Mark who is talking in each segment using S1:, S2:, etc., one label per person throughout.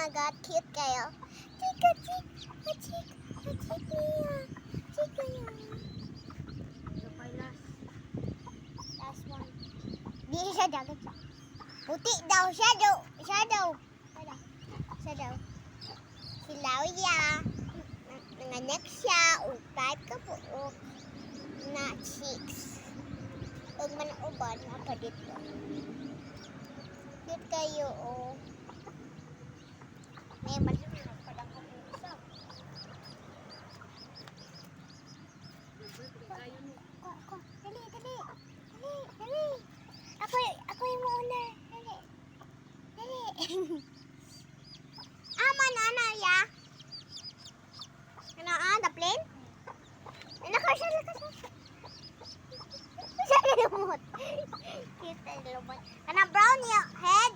S1: my god, cute kayo. Chika, chika, chika, chika niya. Chika niya. Last one. Di siya dagat siya. Puti daw, shadow. Shadow. Shadow. Si Lauya. Nanganak siya. Upat ka po. Na chicks. Huwag man uban. Apa dito. Cute kayo, oh. May malimit pala ko isa. Dali, dali. Dali. Ako yung mauna. Dali. Dali. Mana ya? Ano, the plane? Siya. Siya lumot. Cute lumot. Ano, brown yung head?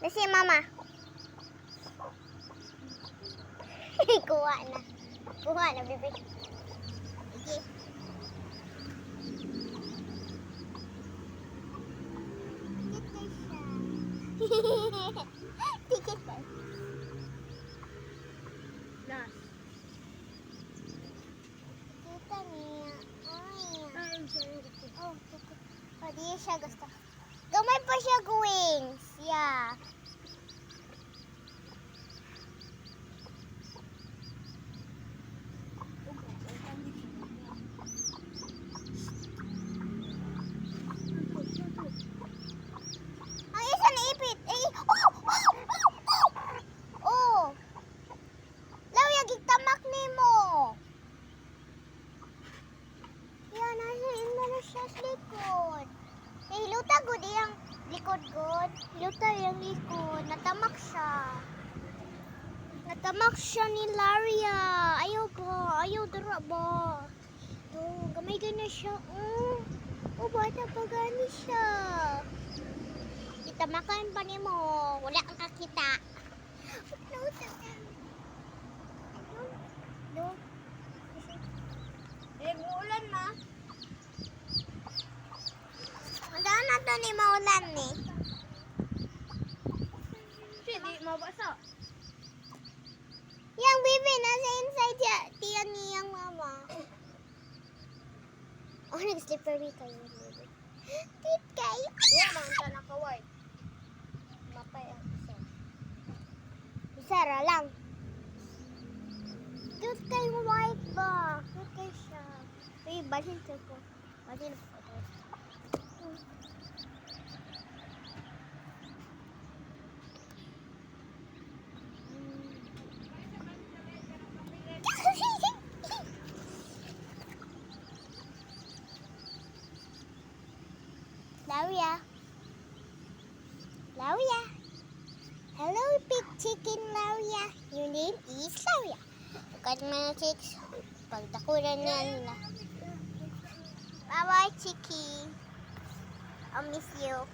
S1: Si mama. Kuha na, bebe. Sige. Tikit ka.
S2: Last.
S1: Kita niya.
S2: Ay,
S1: oh, di siya gusto. Gamay pa siya wings. Yeah. Ang isa naipit. Oh. Lawya, gigtamak ni mo. Yan, nasa imo na siya sa likod. Hiluta good iyang likod good. Hiluta iyang likod. Natamak siya ni Laria. Ayaw ba? Ayaw dara ba? Gamay gana siya. Bata pa gani siya. Itamakan pa ni mo. Wala kang kakita.
S2: Umuulan na.
S1: Saan na ito ni maulan ni?
S2: Hindi, mabasa.
S1: Yang bibi nasa inside tiyan niyang mama. Oh, nag-slippery kayo. Tit kayo.
S2: Yan, mga nakaway.
S1: Mapay ang isa. Isara lang. Cute kayo white ba? Cute kayo siya. Uy, basin ko. Basin ko. Lauya. Hello, big chicken Lauya. Your name is Lauya. Bukan mga chicks. Pagtakuran na nila. Bye-bye, Chiki. I'll miss you.